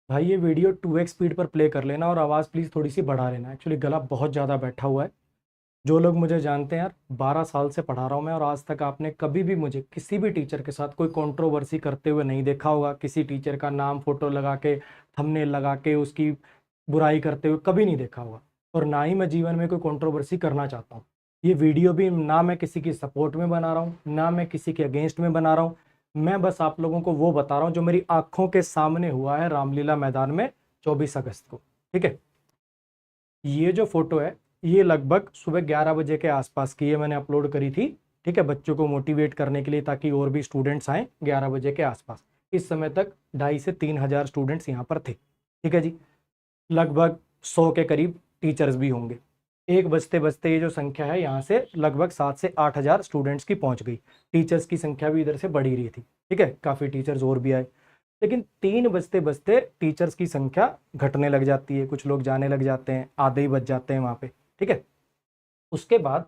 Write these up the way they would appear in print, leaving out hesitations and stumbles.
भाई ये video 2x speed पर प्ले कर लेना और आवाज़ प्लीज़ थोड़ी सी बढ़ा लेना। एक्चुअली गला बहुत ज़्यादा बैठा हुआ है। जो लोग मुझे जानते हैं यार, 12 साल से पढ़ा रहा हूँ मैं, और आज तक आपने कभी भी मुझे किसी भी टीचर के साथ कोई कंट्रोवर्सी करते हुए नहीं देखा होगा। किसी टीचर का नाम फोटो लगा के, थंबनेल लगा के उसकी बुराई करते हुए कभी नहीं देखा होगा। और ना ही मैं जीवन में कोई कंट्रोवर्सी करना चाहता हूँ। ये वीडियो भी ना मैं किसी की सपोर्ट में बना रहा हूँ, ना मैं किसी के अगेंस्ट में बना रहा हूँ। मैं बस आप लोगों को वो बता रहा हूँ जो मेरी आंखों के सामने हुआ है रामलीला मैदान में 24 अगस्त को। ठीक है, ये जो फोटो है ये लगभग सुबह 11 बजे के आसपास की है, मैंने अपलोड करी थी। ठीक है, बच्चों को मोटिवेट करने के लिए ताकि और भी स्टूडेंट्स आए। 11 बजे के आसपास इस समय तक 2,500 से 3,000 स्टूडेंट्स यहाँ पर थे। ठीक है जी, लगभग 100 के करीब टीचर्स भी होंगे। 1 बजते बजते ये जो संख्या है यहाँ से लगभग 7 से 8 हज़ार स्टूडेंट्स की पहुंच गई। टीचर्स की संख्या भी इधर से बढ़ ही रही थी। ठीक है, काफ़ी टीचर्स और भी आए। लेकिन 3 बजते बजते टीचर्स की संख्या घटने लग जाती है, कुछ लोग जाने लग जाते हैं, आधे ही बच जाते हैं वहाँ पे। ठीक है, उसके बाद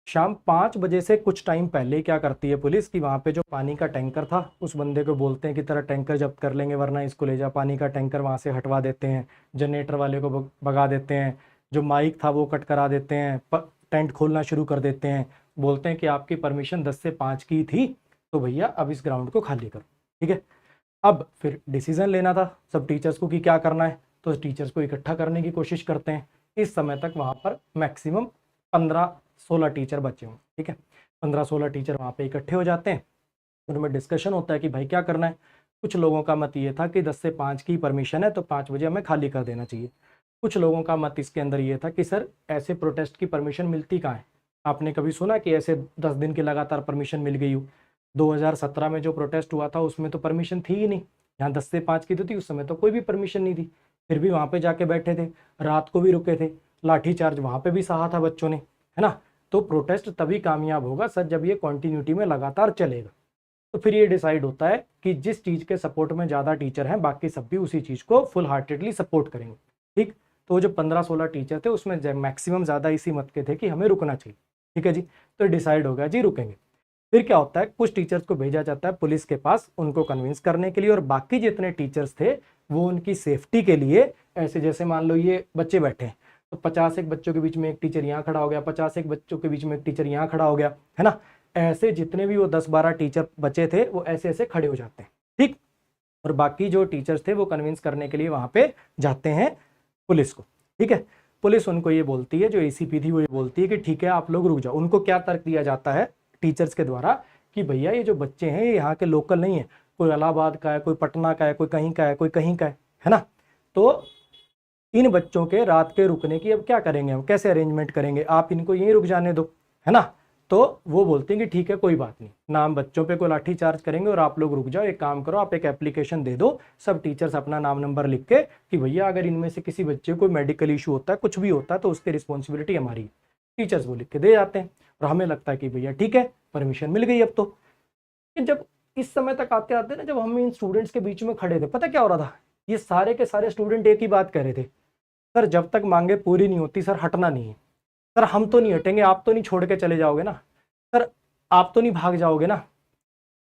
शाम 5 बजे से कुछ टाइम पहले क्या करती है पुलिस कि वहाँ पे जो पानी का टैंकर था उस बंदे को बोलते हैं कि तेरा टैंकर जब्त कर लेंगे वरना इसको ले जा। पानी का टैंकर वहाँ से हटवा देते हैं, जनरेटर वाले को भगा देते हैं, जो माइक था वो कट करा देते हैं, टेंट खोलना शुरू कर देते हैं। बोलते हैं कि आपकी परमिशन 10 से 5 की थी तो भैया अब इस ग्राउंड को खाली करो। ठीक है, अब फिर डिसीजन लेना था सब टीचर्स को कि क्या करना है, तो टीचर्स को इकट्ठा करने की कोशिश करते हैं। इस समय तक वहाँ पर मैक्सिमम 15-16 टीचर बचे हों। ठीक है, 15-16 टीचर वहाँ पे इकट्ठे हो जाते हैं। उनमें डिस्कशन होता है कि भाई क्या करना है। कुछ लोगों का मत ये था कि 10 से 5 की परमिशन है तो 5 बजे हमें खाली कर देना चाहिए। कुछ लोगों का मत इसके अंदर ये था कि सर ऐसे प्रोटेस्ट की परमिशन मिलती कहाँ है। आपने कभी सुना कि ऐसे 10 दिन की लगातार परमिशन मिल गई हो। 2017 में जो प्रोटेस्ट हुआ था उसमें तो परमिशन थी ही नहीं। यहाँ 10 से 5 की तो थी, उस समय तो कोई भी परमिशन नहीं थी। फिर भी वहाँ पे जाके बैठे थे, रात को भी रुके थे, लाठीचार्ज वहाँ पे भी सहा था बच्चों ने, है ना। तो प्रोटेस्ट तभी कामयाब होगा सर जब ये कॉन्टिन्यूटी में लगातार चलेगा। तो फिर ये डिसाइड होता है कि जिस चीज़ के सपोर्ट में ज़्यादा टीचर हैं बाकी सब भी उसी चीज़ को फुल हार्टेडली सपोर्ट करेंगे। ठीक, तो जो 15-16 टीचर थे उसमें मैक्सिमम ज़्यादा इसी मत के थे कि हमें रुकना चाहिए। ठीक है जी, तो डिसाइड हो गया जी रुकेंगे। फिर क्या होता है, कुछ टीचर्स को भेजा जाता है पुलिस के पास उनको कन्विंस करने के लिए, और बाकी जितने टीचर्स थे वो उनकी सेफ्टी के लिए, ऐसे जैसे मान लो ये बच्चे बैठे हैं तो 50 एक बच्चों के बीच में एक टीचर यहाँ खड़ा हो गया, 50 एक बच्चों के बीच में एक टीचर यहाँ खड़ा हो गया, है ना। ऐसे जितने भी वो 10-12 टीचर बचे थे वो ऐसे ऐसे खड़े हो जाते हैं। ठीक, और बाकी जो टीचर्स थे वो कन्विंस करने के लिए वहां पे जाते हैं पुलिस को। ठीक है, पुलिस उनको ये बोलती है, जो एसीपी थी वो ये बोलती है कि ठीक है आप लोग रुक जाओ। उनको क्या तर्क दिया जाता है टीचर्स के द्वारा कि भैया ये जो बच्चे हैं ये यहाँ के लोकल नहीं है, कोई इलाहाबाद का है, कोई पटना का है, कोई कहीं का है, कोई कहीं का है ना। तो इन बच्चों के रात के रुकने की अब क्या करेंगे, हम कैसे अरेंजमेंट करेंगे, आप इनको यहीं रुक जाने दो, है ना। तो वो बोलते हैं कि ठीक है कोई बात नहीं, ना हम बच्चों पे कोई लाठी चार्ज करेंगे और आप लोग रुक जाओ। एक काम करो, आप एक एप्लीकेशन दे दो, सब टीचर्स अपना नाम नंबर लिख के कि भैया अगर इनमें से किसी बच्चे को मेडिकल इशू होता है, कुछ भी होता है तो उसकी रिस्पॉन्सिबिलिटी हमारी है। टीचर्स वो लिख के दे जाते हैं और हमें लगता है कि भैया ठीक है परमिशन मिल गई अब तो। कि जब इस समय तक आते आते ना, जब हम इन स्टूडेंट्स के बीच में खड़े थे, पता क्या हो रहा था, ये सारे के सारे स्टूडेंट एक ही बात कह रहे थे, सर जब तक मांगे पूरी नहीं होती सर हटना नहीं है। सर हम तो नहीं हटेंगे, आप तो नहीं छोड़ के चले जाओगे ना, सर आप तो नहीं भाग जाओगे ना।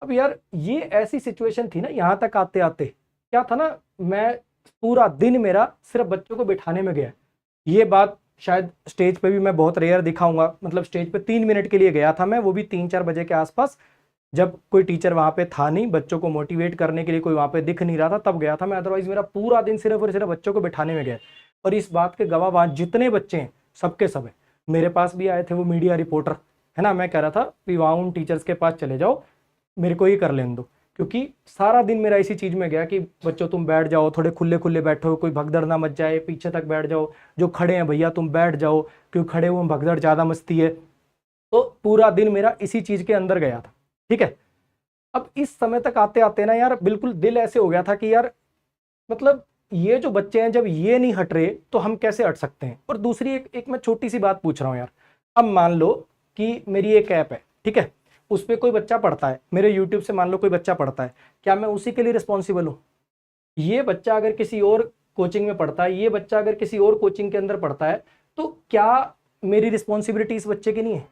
अब यार ये ऐसी सिचुएशन थी ना, यहाँ तक आते आते क्या था ना, मैं पूरा दिन मेरा सिर्फ बच्चों को बिठाने में गया। ये बात शायद स्टेज पे भी मैं बहुत रेयर दिखाऊंगा, मतलब स्टेज पे 3 मिनट के लिए गया था मैं, वो भी 3-4 बजे के आसपास, जब कोई टीचर वहां पे था नहीं, बच्चों को मोटिवेट करने के लिए कोई वहां पे दिख नहीं रहा था, तब गया था मैं। अदरवाइज मेरा पूरा दिन सिर्फ और सिर्फ बच्चों को बिठाने में गया। और इस बात के गवाह वहां जितने बच्चे हैं सबके सब है। मेरे पास भी आए थे वो मीडिया रिपोर्टर, है ना। मैं कह रहा था कि वहां उन टीचर्स के पास चले जाओ, मेरे को ही कर लेने दो, क्योंकि सारा दिन मेरा इसी चीज में गया कि बच्चों तुम बैठ जाओ, थोड़े खुले खुले बैठो, कोई भगदड़ ना मच जाए, पीछे तक बैठ जाओ, जो खड़े हैं भैया तुम बैठ जाओ, क्यों खड़े हुए भगदड़ ज्यादा मस्ती है। तो पूरा दिन मेरा इसी चीज के अंदर गया था। ठीक है, अब इस समय तक आते आते ना यार बिल्कुल दिल ऐसे हो गया था कि यार मतलब ये जो बच्चे हैं जब ये नहीं हट रहे तो हम कैसे हट सकते हैं। और दूसरी एक मैं छोटी सी बात पूछ रहा हूं यार, अब मान लो कि मेरी एक ऐप है, ठीक है, उस पर कोई बच्चा पढ़ता है, मेरे यूट्यूब से मान लो कोई बच्चा पढ़ता है, क्या मैं उसी के लिए रिस्पॉन्सिबल हूँ? ये बच्चा अगर किसी और कोचिंग में पढ़ता है, ये बच्चा अगर किसी और कोचिंग के अंदर पढ़ता है, तो क्या मेरी रिस्पॉन्सिबिलिटी इस बच्चे की नहीं है?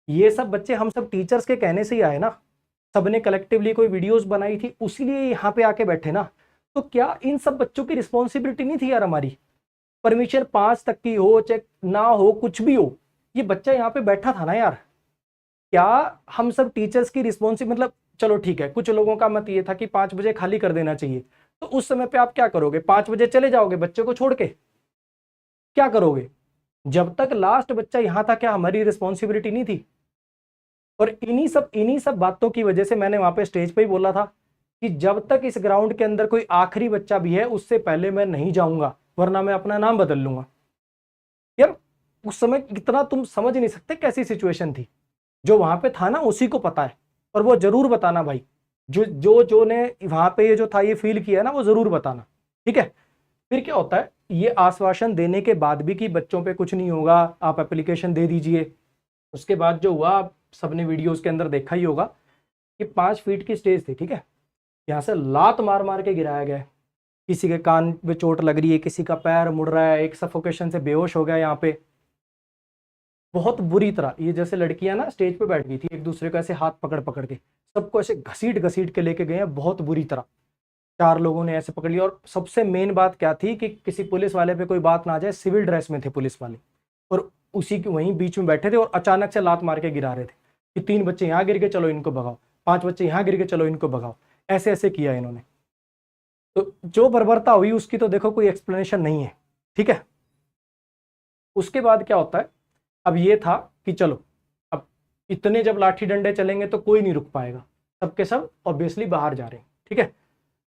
ये सब बच्चे हम सब टीचर्स के कहने से ही आए ना, सबने कलेक्टिवली कोई वीडियोस बनाई थी उसीलिए यहाँ पे आके बैठे ना। तो क्या इन सब बच्चों की रिस्पॉन्सिबिलिटी नहीं थी यार हमारी? परमिशन 5 तक की हो चाहे ना हो, कुछ भी हो, ये बच्चा यहाँ पे बैठा था ना यार। क्या हम सब टीचर्स की रिस्पॉन्सिबिलिटी, मतलब चलो ठीक है, कुछ लोगों का मत ये था कि 5 बजे खाली कर देना चाहिए, तो उस समय पे आप क्या करोगे? 5 बजे चले जाओगे बच्चे को छोड़ के? क्या करोगे? जब तक लास्ट बच्चा यहां था, क्या हमारी रिस्पॉन्सिबिलिटी नहीं थी? और इन्हीं सब बातों की वजह से मैंने वहां पे स्टेज पे ही बोला था कि जब तक इस ग्राउंड के अंदर कोई आखिरी बच्चा भी है, उससे पहले मैं नहीं जाऊंगा, वरना मैं अपना नाम बदल लूंगा। यार उस समय कितना, तुम समझ नहीं सकते कैसी सिचुएशन थी। जो वहां पे था ना उसी को पता है, और वो जरूर बताना भाई, जो ने वहां पे ये जो था ये फील किया ना, वो जरूर बताना, ठीक है? फिर क्या होता है, ये आश्वासन देने के बाद भी कि बच्चों पे कुछ नहीं होगा, आप एप्लीकेशन दे दीजिए। उसके बाद जो हुआ, आप सबने वीडियोस के अंदर देखा ही होगा कि 5 फीट की स्टेज थी, ठीक है? यहाँ से लात मार मार के गिराया गया है, किसी के कान पे चोट लग रही है, किसी का पैर मुड़ रहा है, एक सफोकेशन से बेहोश हो गया यहाँ पे, बहुत बुरी तरह। ये जैसे लड़कियां ना स्टेज पे बैठ गई थी, एक दूसरे को ऐसे हाथ पकड़ पकड़ के, सबको ऐसे घसीट घसीट के लेके गए हैं, बहुत बुरी तरह। 4 लोगों ने ऐसे पकड़ लिया, और सबसे मेन बात क्या थी कि किसी पुलिस वाले पे कोई बात ना आ जाए, सिविल ड्रेस में थे पुलिस वाले, और उसी के वहीं बीच में बैठे थे, और अचानक से लात मार के गिरा रहे थे कि 3 बच्चे यहाँ गिर के, चलो इनको भगाओ, 5 बच्चे यहाँ गिर के, चलो इनको भगाओ। ऐसे ऐसे किया इन्होंने। तो जो बर्बरता हुई उसकी तो देखो कोई एक्सप्लेनेशन नहीं है, ठीक है? उसके बाद क्या होता है, अब ये था कि चलो, अब इतने जब लाठी डंडे चलेंगे तो कोई नहीं रुक पाएगा, सबके सब ऑब्वियसली बाहर जा रहे हैं, ठीक है?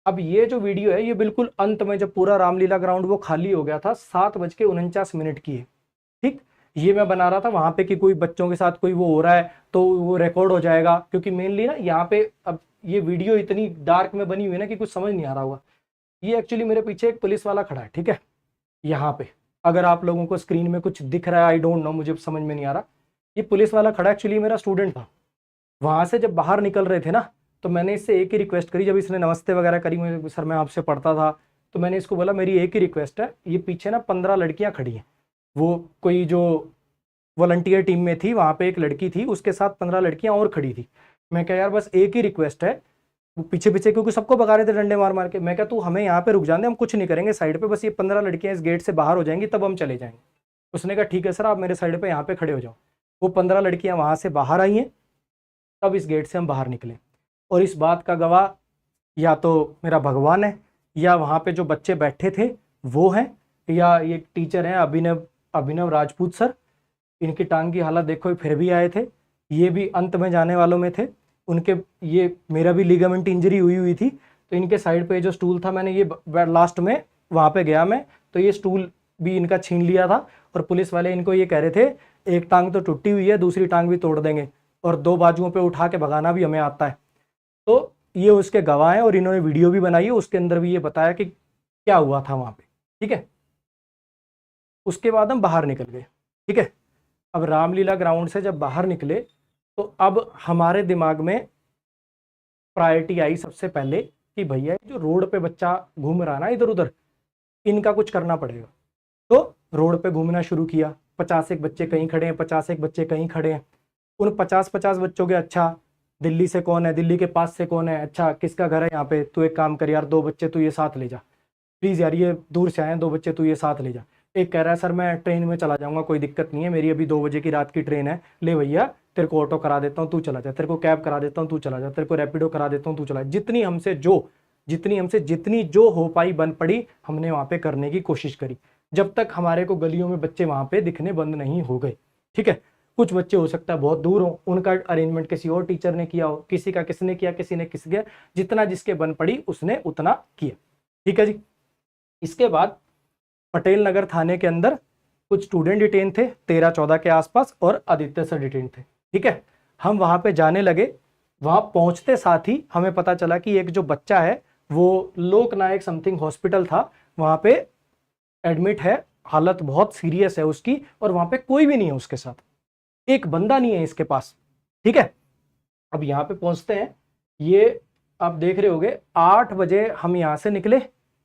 अब ये जो वीडियो है, ये बिल्कुल अंत में जब पूरा रामलीला ग्राउंड वो खाली हो गया था, 7:49 की है, ठीक? ये मैं बना रहा था वहां पे कि कोई बच्चों के साथ कोई वो हो रहा है तो वो रिकॉर्ड हो जाएगा, क्योंकि मेनली ना यहाँ पे अब ये वीडियो इतनी डार्क में बनी हुई है ना कि कुछ समझ नहीं आ रहा होगा। ये एक्चुअली मेरे पीछे एक पुलिस वाला खड़ा है, ठीक है? यहाँ पे अगर आप लोगों को स्क्रीन में कुछ दिख रहा है, आई डोंट नो, मुझे समझ में नहीं आ रहा। ये पुलिस वाला खड़ा एक्चुअली मेरा स्टूडेंट था। वहां से जब बाहर निकल रहे थे ना, तो मैंने इससे एक ही रिक्वेस्ट करी, जब इसने नमस्ते वगैरह करी, मुझे सर मैं आपसे पढ़ता था, तो मैंने इसको बोला मेरी एक ही रिक्वेस्ट है, ये पीछे ना 15 लड़कियां खड़ी हैं, वो कोई जो वॉलंटियर टीम में थी, वहां पे एक लड़की थी, उसके साथ 15 लड़कियां और खड़ी थी। मैं क्या यार, बस एक ही रिक्वेस्ट है, वो पीछे पीछे क्योंकि सबको भगा रहे थे डंडे मार मार के, मैं क्या तू हमें यहाँ पे रुक जाने, हम कुछ नहीं करेंगे साइड पे, बस ये 15 लड़कियां इस गेट से बाहर हो जाएंगी तब हम चले जाएंगे। उसने कहा ठीक है सर, आप मेरे साइड पे यहाँ पे खड़े हो जाओ। वो 15 लड़कियां वहां से बाहर आई हैं, तब इस गेट से हम बाहर निकले। और इस बात का गवाह या तो मेरा भगवान है, या वहाँ पे जो बच्चे बैठे थे वो हैं, या ये टीचर हैं अभिनव अभिनव राजपूत सर। इनकी टांग की हालत देखो, फिर भी आए थे, ये भी अंत में जाने वालों में थे। उनके ये मेरा भी लिगामेंट इंजरी हुई हुई थी, तो इनके साइड पे जो स्टूल था, मैंने ये लास्ट में वहाँ पे गया मैं, तो ये स्टूल भी इनका छीन लिया था। और पुलिस वाले इनको ये कह रहे थे एक टांग तो टूटी हुई है, दूसरी टांग भी तोड़ देंगे, और 2 बाजुओं पे उठा के भगाना भी हमें आता है। तो ये उसके गवाह हैं, और इन्होंने वीडियो भी बनाई है, उसके अंदर भी ये बताया कि क्या हुआ था वहाँ पे, ठीक है? उसके बाद हम बाहर निकल गए, ठीक है? अब रामलीला ग्राउंड से जब बाहर निकले, तो अब हमारे दिमाग में प्रायोरिटी आई सबसे पहले कि भैया जो रोड पे बच्चा घूम रहा है ना इधर उधर, इनका कुछ करना पड़ेगा। तो रोड पे घूमना शुरू किया, 50 एक बच्चे कहीं खड़े हैं, 50 एक बच्चे कहीं खड़े हैं। उन 50-50 बच्चों के, अच्छा दिल्ली से कौन है, दिल्ली के पास से कौन है, अच्छा किसका घर है यहाँ पे, तू एक काम कर यार, 2 बच्चे तू ये साथ ले जा प्लीज़ यार, ये दूर से आए हैं, 2 बच्चे तू ये साथ ले जा। एक कह रहा है सर मैं ट्रेन में चला जाऊंगा, कोई दिक्कत नहीं है, मेरी अभी 2 बजे की रात की ट्रेन है, ले भैया तेरे को ऑटो करा देता हूँ तू चला जा, तेरे को कैब करा देता हूँ तू चला जा, तेरे को रैपिडो करा देता हूँ तू चला। जितनी जो हो पाई बन पड़ी, हमने वहाँ पे करने की कोशिश करी, जब तक हमारे को गलियों में बच्चे वहाँ पे दिखने बंद नहीं हो गए, ठीक है? कुछ बच्चे हो सकता है बहुत दूर हो, उनका अरेंजमेंट किसी और टीचर ने किया हो, किसी का किसने किया, किसी ने किस गया, जितना जिसके बन पड़ी उसने उतना किया, ठीक है जी? इसके बाद पटेल नगर थाने के अंदर कुछ स्टूडेंट डिटेन थे, 13-14 के आसपास, और आदित्य सर डिटेन थे, ठीक है? हम वहां पे जाने लगे। वहां पहुंचते साथ ही हमें पता चला कि एक जो बच्चा है वो लोकनायक समथिंग हॉस्पिटल था, वहां पे एडमिट है, हालत बहुत सीरियस है उसकी, और वहां पे कोई भी नहीं है उसके साथ, एक बंदा नहीं है इसके पास, ठीक है? अब यहाँ पे पहुंचते हैं, ये आप देख रहे होगे 8 बजे हम यहाँ से निकले,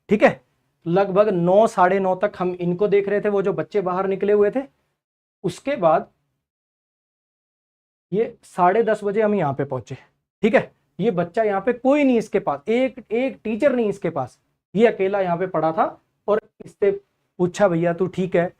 ठीक है? लगभग 9 साढ़े 9 तक हम इनको देख रहे थे, वो जो बच्चे बाहर निकले हुए थे। उसके बाद ये 10:30 बजे हम यहाँ पे पहुंचे, ठीक है? ये बच्चा यहाँ पे कोई नहीं इसके पास, एक टीचर नहीं इसके पास, ये अकेला यहाँ पे पड़ा था और इससे पूछा भैया तू ठीक है?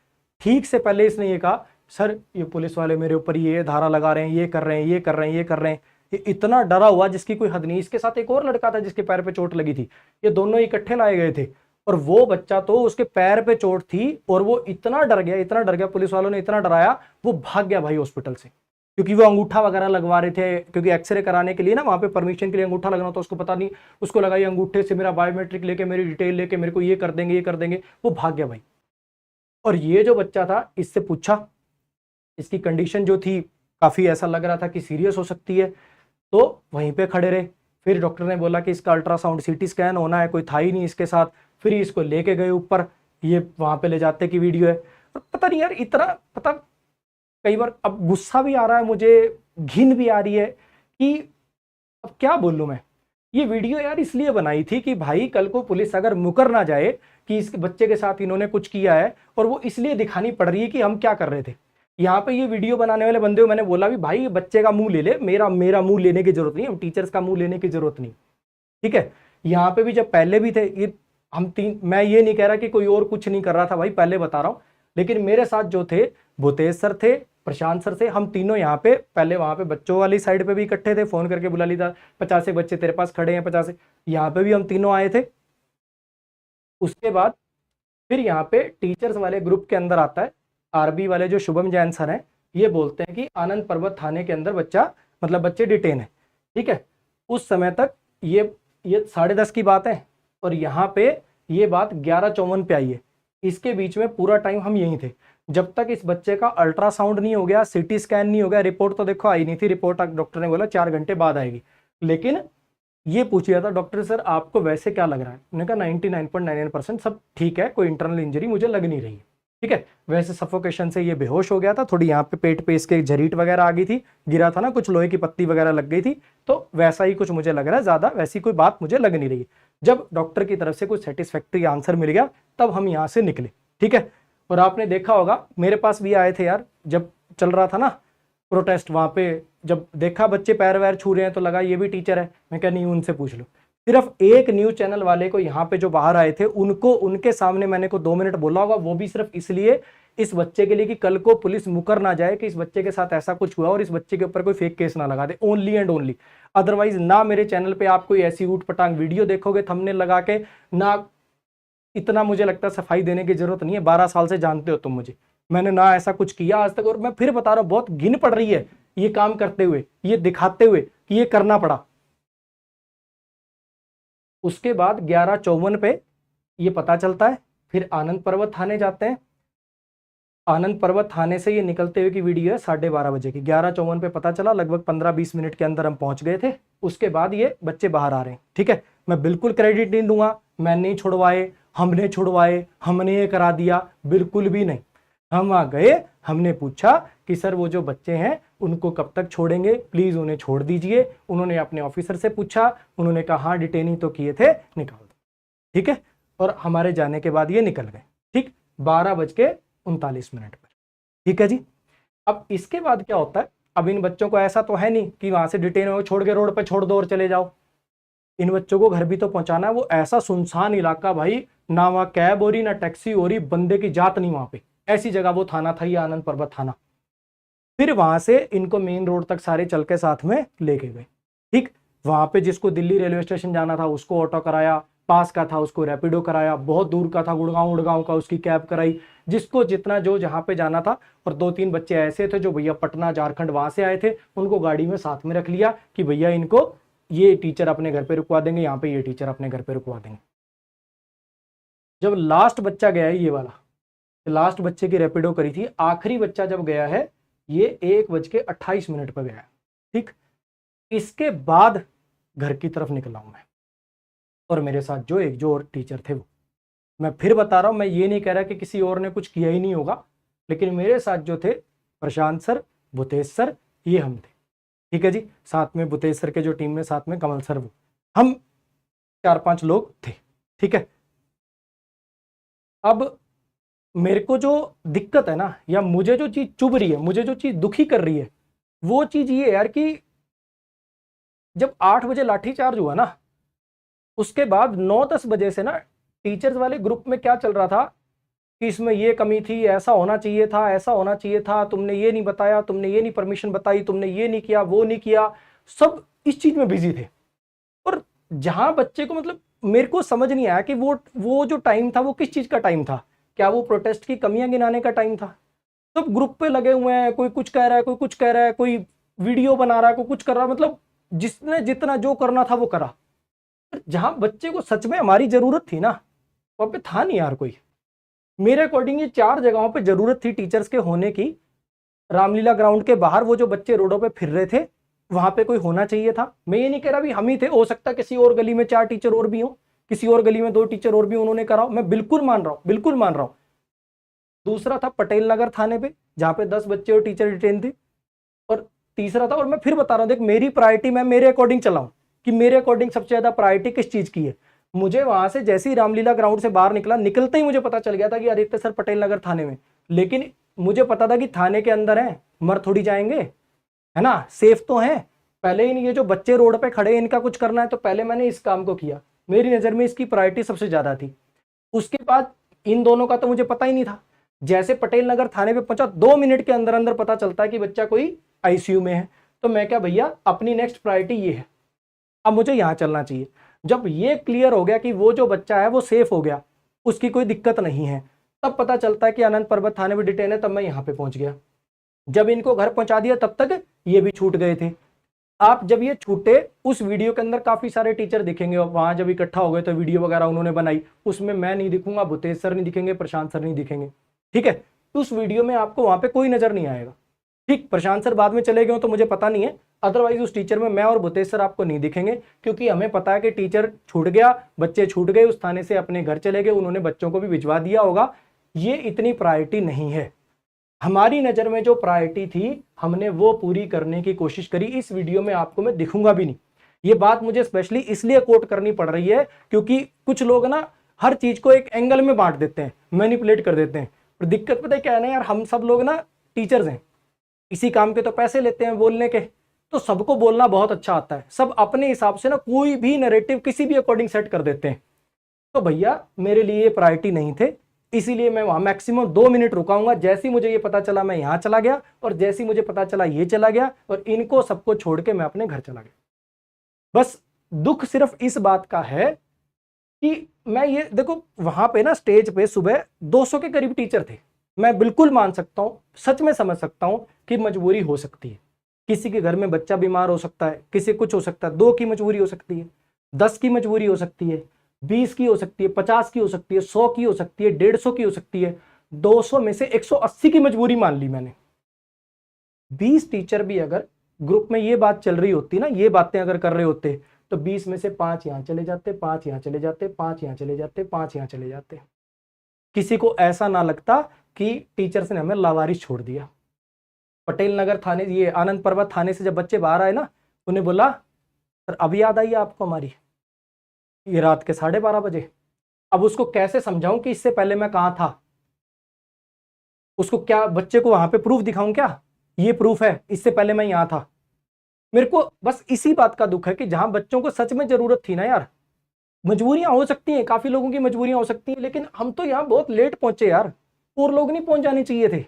ठीक से पहले इसने ये कहा सर ये पुलिस वाले मेरे ऊपर ये धारा लगा रहे हैं, ये कर रहे हैं, ये कर रहे हैं, ये कर रहे हैं। ये इतना डरा हुआ जिसकी कोई हद नहीं। इसके साथ एक और लड़का था जिसके पैर पे चोट लगी थी, ये दोनों इकट्ठे लाए गए थे और वो बच्चा तो उसके पैर पे चोट थी और वो इतना डर गया, पुलिस वालों ने इतना डराया वो भाग गया भाई हॉस्पिटल से, क्योंकि वो अंगूठा वगैरह लगवा रहे थे, क्योंकि एक्सरे कराने के लिए ना वहां पे परमिशन के लिए अंगूठा लगना था। उसको पता नहीं, उसको लगा ये अंगूठे से मेरा बायोमेट्रिक लेके, मेरी डिटेल लेके मेरे को ये कर देंगे, ये कर देंगे। वो भाग गया भाई। और ये जो बच्चा था, इससे पूछा, इसकी कंडीशन जो थी काफी ऐसा लग रहा था कि सीरियस हो सकती है, तो वहीं पे खड़े रहे। फिर डॉक्टर ने बोला कि इसका अल्ट्रासाउंड सीटी स्कैन होना है, कोई था ही नहीं इसके साथ। फिर इसको लेके गए ऊपर, ये वहां पे ले जाते की वीडियो है। और पता नहीं यार, इतना पता, कई बार अब गुस्सा भी आ रहा है मुझे, घिन भी आ रही है कि अब क्या बोलूं मैं। ये वीडियो यार इसलिए बनाई थी कि भाई कल को पुलिस अगर मुकर ना जाए कि इस बच्चे के साथ इन्होंने कुछ किया है, और वो इसलिए दिखानी पड़ रही है कि हम क्या कर रहे थे। यहाँ पे ये वीडियो बनाने वाले बंदे को मैंने बोला भी भाई बच्चे का मुंह ले ले, मेरा मुंह लेने की जरूरत नहीं, हम टीचर्स का मुंह लेने की जरूरत नहीं, ठीक है। यहाँ पे भी जब पहले भी थे ये, हम तीन, मैं ये नहीं कह रहा कि कोई और कुछ नहीं कर रहा था भाई, पहले बता रहा हूँ, लेकिन मेरे साथ जो थे भूतेश सर थे, प्रशांत सर थे, हम तीनों यहाँ पे पहले वहां पे बच्चों वाली साइड पे भी इकट्ठे थे, फोन करके बुला ली था 50 बच्चे तेरे पास खड़े हैं, 50। यहाँ पे भी हम तीनों आए थे। उसके बाद फिर यहाँ पे टीचर्स वाले ग्रुप के अंदर आता है आरबी वाले जो शुभम जैन सर हैं, ये बोलते हैं कि आनंद पर्वत थाने के अंदर बच्चे डिटेन है, ठीक है। उस समय तक ये 10:30 की बात है और यहाँ पे ये बात 11:54 पे आई है। इसके बीच में पूरा टाइम हम यहीं थे, जब तक इस बच्चे का अल्ट्रासाउंड नहीं हो गया, सीटी स्कैन नहीं हो गया, रिपोर्ट तो देखो आई नहीं थी, रिपोर्ट डॉक्टर ने बोला 4 घंटे बाद आएगी। लेकिन ये पूछ लिया था डॉक्टर सर आपको वैसे क्या लग रहा है, मैंने कहा 99.99% सब ठीक है, कोई इंटरनल इंजरी मुझे लग नहीं रही है, ठीक है। वैसे सफोकेशन से ये बेहोश हो गया था, थोड़ी यहाँ पे पेट पे इसके झरीट वगैरह आ गई थी, गिरा था ना, कुछ लोहे की पत्ती वगैरह लग गई थी, तो वैसा ही कुछ मुझे लग रहा है, ज्यादा वैसी कोई बात मुझे लग नहीं रही। जब डॉक्टर की तरफ से कुछ सेटिस्फैक्ट्री आंसर मिल गया तब हम यहाँ से निकले, ठीक है। और आपने देखा होगा मेरे पास भी आए थे यार, जब चल रहा था ना प्रोटेस्ट, वहां पे जब देखा बच्चे पैर वैर छू रहे हैं तो लगा ये भी टीचर है, मैं कहा नहीं उनसे पूछ लो। सिर्फ एक न्यूज चैनल वाले को यहाँ पे जो बाहर आए थे उनको, उनके सामने मैंने को 2 मिनट बोला होगा, वो भी सिर्फ इसलिए इस बच्चे के लिए कि कल को पुलिस मुकर ना जाए कि इस बच्चे के साथ ऐसा कुछ हुआ और इस बच्चे के ऊपर कोई फेक केस ना लगा दे, ओनली एंड ओनली। अदरवाइज ना मेरे चैनल पे आप कोई ऐसी ऊट पटांग वीडियो देखोगे थंबनेल लगा के, ना इतना मुझे लगता है सफाई देने की जरूरत नहीं है, 12 साल से जानते हो तुम मुझे, मैंने ना ऐसा कुछ किया आज तक। और मैं फिर बता रहा हूं, बहुत घिन पड़ रही है ये काम करते हुए, ये दिखाते हुए कि ये करना पड़ा। उसके बाद 11:54 पे ये पता चलता है, फिर आनंद पर्वत थाने जाते हैं। आनंद पर्वत थाने से ये निकलते हुए की वीडियो है 12:30 बजे की, 11:54 पे पता चला, लगभग 15-20 मिनट के अंदर हम पहुंच गए थे। उसके बाद ये बच्चे बाहर आ रहे हैं, ठीक है। मैं बिल्कुल क्रेडिट नहीं दूंगा, मैं नहीं छुड़वाए, हमने छुड़वाए, हमने ये करा दिया, बिल्कुल भी नहीं। हम वहां गए, हमने पूछा कि सर वो जो बच्चे हैं उनको कब तक छोड़ेंगे, प्लीज उन्हें छोड़ दीजिए। उन्होंने अपने ऑफिसर से पूछा, उन्होंने कहा हाँ डिटेनिंग तो किए थे, निकाल दो, ठीक है। और हमारे जाने के बाद ये निकल गए, ठीक, 12:39 पर, ठीक है जी। अब इसके बाद क्या होता है, अब इन बच्चों को ऐसा तो है नहीं कि वहां से डिटेन हो छोड़ के रोड पे छोड़ दो और चले जाओ, इन बच्चों को घर भी तो पहुंचाना है। वो ऐसा सुनसान इलाका भाई, ना वहां कैब हो रही ना टैक्सी हो रही, बंदे की जात नहीं वहां पे, ऐसी जगह वो थाना था, ये आनंद पर्वत थाना। फिर वहां से इनको मेन रोड तक सारे चल के साथ में लेके गए, ठीक। वहां पे जिसको दिल्ली रेलवे स्टेशन जाना था उसको ऑटो कराया, पास का था उसको रैपिडो कराया, बहुत दूर का था गुड़गांव का उसकी कैब कराई, जिसको जितना जो जहां पे जाना था। और 2-3 बच्चे ऐसे थे जो भैया पटना झारखंड वहां से आए थे, उनको गाड़ी में साथ में रख लिया कि भैया इनको ये टीचर अपने घर पे रुकवा देंगे, यहाँ पे ये टीचर अपने घर पे रुकवा देंगे। जब लास्ट बच्चा गया है ये वाला, लास्ट बच्चे की रैपिडो करी थी, आखिरी बच्चा जब गया है ये 1:28 पर गया है, ठीक। इसके बाद घर की तरफ निकला हूं मैं, और मेरे साथ जो और टीचर थे वो, मैं फिर बता रहा हूं, मैं ये नहीं कह रहा कि किसी और ने कुछ किया ही नहीं होगा, लेकिन मेरे साथ जो थे प्रशांत सर, भूतेश सर, ये हम थे, ठीक है जी। साथ में भूतेश सर के जो टीम में साथ में कमल सर, वो हम 4-5 लोग थे, ठीक है। अब मेरे को जो दिक्कत है ना, या मुझे जो चीज चुभ रही है, मुझे जो चीज दुखी कर रही है, वो चीज ये यार कि जब 8 बजे लाठीचार्ज हुआ ना, उसके बाद 9-10 बजे से ना टीचर्स वाले ग्रुप में क्या चल रहा था कि इसमें ये कमी थी, ऐसा होना चाहिए था, ऐसा होना चाहिए था, तुमने ये नहीं बताया, तुमने ये नहीं परमिशन बताई, तुमने ये नहीं किया, वो नहीं किया, सब इस चीज में बिजी थे। और जहां बच्चे को मतलब मेरे को समझ नहीं आया कि वो जो टाइम था वो किस चीज का टाइम था। क्या वो प्रोटेस्ट की कमियां गिनाने का टाइम था? सब ग्रुप पे लगे हुए हैं, कोई कुछ कह रहा है, कोई कुछ कह रहा है, कोई वीडियो बना रहा है, कोई कुछ कर रहा है, मतलब जिसने जितना जो करना था वो करा। जहां बच्चे को सच में हमारी जरूरत थी ना, वहां पे था नहीं यार कोई। मेरे अकॉर्डिंग ये 4 जगहों पे जरूरत थी टीचर्स के होने की। रामलीला ग्राउंड के बाहर वो जो बच्चे रोडों पे फिर रहे थे, वहां पे कोई होना चाहिए था। मैं ये नहीं कह रहा भी हम ही थे, हो सकता है किसी और गली में 4 टीचर और भी हो, किसी और गली में 2 टीचर और भी उन्होंने करा हो, मैं बिल्कुल मान रहा हूं, बिल्कुल मान रहा हूं। दूसरा था पटेल नगर थाने पे, जहां पे 10 बच्चे और टीचर डिटेन थे। और तीसरा था, और मैं फिर बता रहा हूं, देख मेरी प्रायोरिटी मैं मेरे अकॉर्डिंग चलाऊं कि मेरे अकॉर्डिंग सबसे ज्यादा प्रायोरिटी किस चीज की है। मुझे वहां से जैसे ही रामलीला ग्राउंड से बाहर निकला, निकलते ही मुझे पता चल गया था कि आदित्य सर पटेल नगर थाने में। लेकिन मुझे पता था कि थाने के अंदर है, मर थोड़ी जाएंगे, है ना, सेफ तो है। पहले ही ये जो बच्चे रोड पे खड़े हैं इनका कुछ करना है, तो पहले मैंने इस काम को किया। मेरी नजर में इसकी प्रायोरिटी सबसे ज्यादा थी। उसके बाद इन दोनों का तो मुझे पता ही नहीं था। जैसे पटेल नगर थाने पे पहुंचा, 2 मिनट के अंदर अंदर पता चलता है कि बच्चा कोई आईसीयू में है। तो मैं क्या भैया, अपनी नेक्स्ट प्रायोरिटी ये है, अब मुझे यहां चलना चाहिए। जब ये क्लियर हो गया कि वो जो बच्चा है वो सेफ हो गया, उसकी कोई दिक्कत नहीं है, तब पता चलता है कि आनंद पर्वत थाने में डिटेन है, तब मैं यहां पे पहुंच गया। जब इनको घर पहुंचा दिया तब तक ये भी छूट गए थे। आप जब ये छूटे, उस वीडियो के अंदर काफी सारे टीचर दिखेंगे, वहां जब इकट्ठा हो गए तो वीडियो वगैरह उन्होंने बनाई, उसमें मैं नहीं दिखूंगा, भूतेश सर नहीं दिखेंगे, प्रशांत सर नहीं दिखेंगे, ठीक है। तो उस वीडियो में आपको वहां पे कोई नजर नहीं आएगा। ठीक, प्रशांत सर बाद में चले गए तो मुझे पता नहीं है, अदरवाइज उस टीचर में मैं और भूतेश सर आपको नहीं दिखेंगे, क्योंकि हमें पता है कि टीचर छूट गया, बच्चे छूट गए, उस थाने से अपने घर चले गए, उन्होंने बच्चों को भी भिजवा दिया होगा। ये इतनी प्रायोरिटी नहीं है। हमारी नजर में जो प्रायोरिटी थी हमने वो पूरी करने की कोशिश करी। इस वीडियो में आपको मैं दिखूंगा भी नहीं। ये बात मुझे स्पेशली इसलिए कोट करनी पड़ रही है क्योंकि कुछ लोग ना हर चीज को एक एंगल में बांट देते हैं, मैनिपुलेट कर देते हैं। पर दिक्कत पता है क्या है ना यार, हम सब लोग ना टीचर्स हैं, इसी काम के तो पैसे लेते हैं बोलने के, तो सबको बोलना बहुत अच्छा आता है। सब अपने हिसाब से ना कोई भी नैरेटिव किसी भी अकॉर्डिंग सेट कर देते हैं। तो भैया मेरे लिए ये प्रायोरिटी नहीं थे, इसीलिए मैं वहां मैक्सिमम 2 मिनट रुकाऊंगा। जैसे ही मुझे ये पता चला मैं यहां चला गया, और जैसे ही मुझे पता चला ये चला गया, और इनको सबको छोड़ के मैं अपने घर चला गया। बस दुख सिर्फ इस बात का है कि मैं ये देखो, वहां पे ना स्टेज पे सुबह 200 के करीब टीचर थे। मैं बिल्कुल मान सकता हूं, सच में समझ सकता हूं कि मजबूरी हो सकती है, किसी के घर में बच्चा बीमार हो सकता है, किसी कुछ हो सकता है, 2 की मजबूरी हो सकती है, 10 की मजबूरी हो सकती है, 20 की हो सकती है, 50 की हो सकती है, 100 की हो सकती है, 150 की हो सकती है, 200 में से 180 की मजबूरी मान ली मैंने। 20 टीचर भी अगर ग्रुप में ये बात चल रही होती ना, ये बातें अगर कर रहे होते, तो 20 में से 5 यहां चले जाते, 5 यहां चले जाते, 5 यहां चले जाते, 5 यहां चले जाते। किसी को ऐसा ना लगता कि टीचर्स ने हमें लावारिस छोड़ दिया। पटेल नगर थाने, ये आनंद पर्वत थाने से जब बच्चे बाहर आए ना, उन्हें बोला सर अभी याद आई आपको हमारी, ये रात के 12:30 बजे। अब उसको कैसे समझाऊं कि इससे पहले मैं कहां था? उसको क्या बच्चे को वहां पे प्रूफ दिखाऊं क्या, ये प्रूफ है, इससे पहले मैं यहां था? मेरे को बस इसी बात का दुख है कि जहां बच्चों को सच में जरूरत थी ना यार, मजबूरियां हो सकती हैं, काफी लोगों की मजबूरियां हो सकती हैं, लेकिन हम तो यहाँ बहुत लेट पहुंचे यार, और लोग नहीं पहुंच जाने चाहिए थे।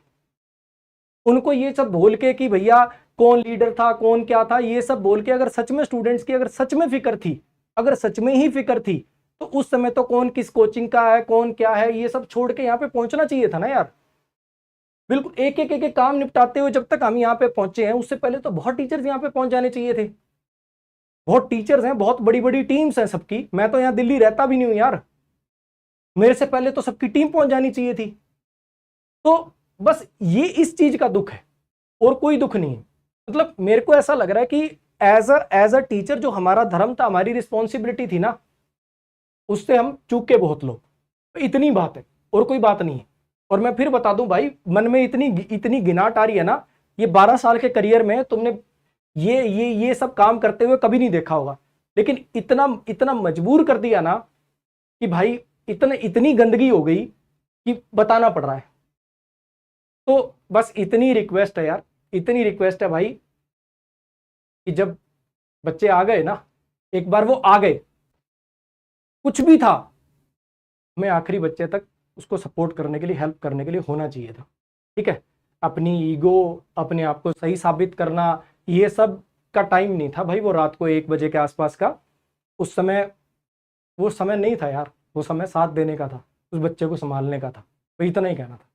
उनको ये सब बोल के कि भैया कौन लीडर था, कौन क्या था, ये सब बोल के अगर सच में स्टूडेंट्स की अगर सच में फिक्र थी, अगर सच में ही फिक्र थी, तो उस समय तो कौन किस कोचिंग का है, कौन क्या है, ये सब छोड़ के यहाँ पे पहुंचना चाहिए था ना यार। बिल्कुल एक एक काम निपटाते हुए जब तक हम यहाँ पे पहुंचे हैं, उससे पहले तो बहुत टीचर्स यहाँ पे पहुंच जाने चाहिए थे। बहुत टीचर्स हैं, बहुत बड़ी बड़ी टीम्स हैं सबकी। मैं तो यहाँ दिल्ली रहता भी नहीं हूं यार, मेरे से पहले तो सबकी टीम पहुंच जानी चाहिए थी। तो बस ये इस चीज का दुख है, और कोई दुख नहीं है। मतलब मेरे को ऐसा लग रहा है कि एज अ टीचर जो हमारा धर्म था, हमारी रिस्पॉन्सिबिलिटी थी ना, उससे हम चूक के बहुत लोग। तो इतनी बात है और कोई बात नहीं है। और मैं फिर बता दूं भाई, मन में इतनी इतनी गिनाट आ रही है ना, ये 12 साल के करियर में तुमने ये सब काम करते हुए कभी नहीं देखा होगा, लेकिन इतना इतना मजबूर कर दिया ना कि भाई इतनी गंदगी हो गई कि बताना पड़ रहा है। तो बस इतनी रिक्वेस्ट है यार, इतनी रिक्वेस्ट है भाई कि जब बच्चे आ गए ना, एक बार वो आ गए, कुछ भी था, हमें आखिरी बच्चे तक उसको सपोर्ट करने के लिए, हेल्प करने के लिए होना चाहिए था। ठीक है, अपनी ईगो, अपने आप को सही साबित करना, ये सब का टाइम नहीं था भाई। वो रात को 1 बजे के आसपास का उस समय, वो समय नहीं था यार, वो समय साथ देने का था, उस बच्चे को संभालने का था। तो इतना ही कहना था।